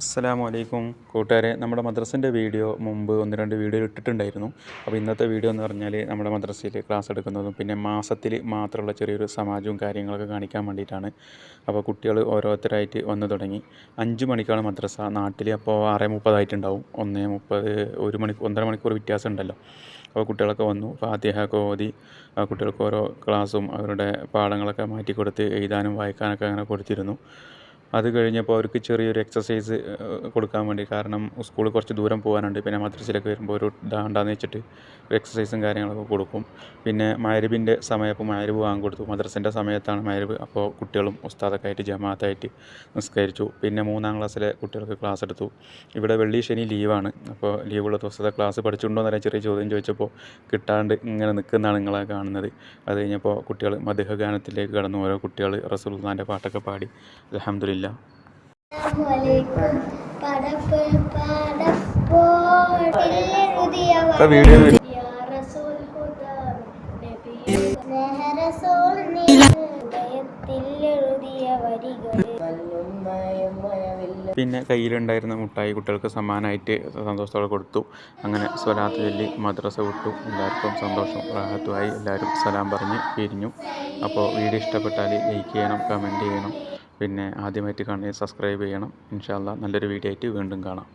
അസ്സലാമു അലൈക്കും കൂട്ടുകാരെ, നമ്മുടെ മദ്രസിൻ്റെ വീഡിയോ മുമ്പ് 1-2 വീഡിയോ ഇട്ടിട്ടുണ്ടായിരുന്നു. അപ്പോൾ ഇന്നത്തെ വീഡിയോ എന്ന് പറഞ്ഞാൽ നമ്മുടെ മദ്രസയിൽ ക്ലാസ് എടുക്കുന്നതും പിന്നെ മാസത്തിൽ മാത്രമുള്ള ചെറിയൊരു സമാജവും കാര്യങ്ങളൊക്കെ കാണിക്കാൻ വേണ്ടിയിട്ടാണ്. അപ്പോൾ കുട്ടികൾ ഓരോരുത്തരായിട്ട് വന്നു തുടങ്ങി. 5 മണിക്കാണ് മദ്രസ നാട്ടിൽ. അപ്പോൾ 6:30 ആയിട്ടുണ്ടാവും. 1:30 1.5 മണിക്കൂർ വ്യത്യാസം ഉണ്ടല്ലോ. അപ്പോൾ കുട്ടികളൊക്കെ വന്നു. ഫാത്തിഹ ഒക്കെ ഓതി കുട്ടികൾക്ക് ഓരോ ക്ലാസ്സും അവരുടെ പാഠങ്ങളൊക്കെ മാറ്റിക്കൊടുത്ത് എഴുതാനും വായിക്കാനൊക്കെ അങ്ങനെ കൊടുത്തിരുന്നു. അത് കഴിഞ്ഞപ്പോൾ അവർക്ക് ചെറിയൊരു എക്സസൈസ് കൊടുക്കാൻ വേണ്ടി, കാരണം സ്കൂളിൽ കുറച്ച് ദൂരം പോകാനുണ്ട്. പിന്നെ മദ്രസയിലൊക്കെ വരുമ്പോൾ ഒരു ഇതാണ്ടാന്ന് വെച്ചിട്ട് ഒരു എക്സസൈസും കാര്യങ്ങളൊക്കെ കൊടുക്കും. പിന്നെ മഗ്‌രിബിൻ്റെ സമയം, അപ്പോൾ മഗ്‌രിബ് ബാങ്ക് കൊടുത്തു. മദ്രസേൻ്റെ സമയത്താണ് മഗ്‌രിബ്. അപ്പോൾ കുട്ടികളും ഉസ്താദൊക്കെ ആയിട്ട് ജമാഅത്തായിട്ട് നിസ്കരിച്ചു. പിന്നെ 3-ാം ക്ലാസ്സിലെ കുട്ടികൾക്ക് ക്ലാസ് എടുത്തു. ഇവിടെ വെള്ളി ശനി ലീവാണ്. അപ്പോൾ ലീവുള്ള ദിവസത്തെ ക്ലാസ് പഠിച്ചുകൊണ്ടോ എന്നറിയാൻ ചെറിയ ചോദ്യം ചോദിച്ചപ്പോൾ കിട്ടാണ്ട് ഇങ്ങനെ നിൽക്കുന്നതാണ് നിങ്ങളെ കാണുന്നത്. അത് കഴിഞ്ഞപ്പോൾ കുട്ടികൾ മദ്ഹ് ഗാനത്തിലേക്ക് കടന്നു. ഓരോ കുട്ടികൾ റസൂലുള്ളാഹിൻ്റെ പാട്ടൊക്കെ പാടി. അൽഹംദുലില്ലാ. പിന്നെ കയ്യിലുണ്ടായിരുന്ന മുട്ടായി കുട്ടികൾക്ക് സമ്മാനമായിട്ട് സന്തോഷത്തോടെ കൊടുത്തു. അങ്ങനെ സ്വലാത്ത് ചൊല്ലി മദ്രസ വിട്ടു. എല്ലാവർക്കും സന്തോഷം, റാഹത്തുമായി. എല്ലാവരും സലാം പറഞ്ഞ് പിരിഞ്ഞു. അപ്പോൾ വീഡിയോ ഇഷ്ടപ്പെട്ടാൽ ലൈക്ക് ചെയ്യണം, കമൻറ്റ് ചെയ്യണം. പിന്നെ ആദ്യമായിട്ട് കാണുന്നത് സബ്സ്ക്രൈബ് ചെയ്യണം. ഇൻഷാ അല്ലാഹ് നല്ലൊരു വീഡിയോ ആയിട്ട് വീണ്ടും കാണാം.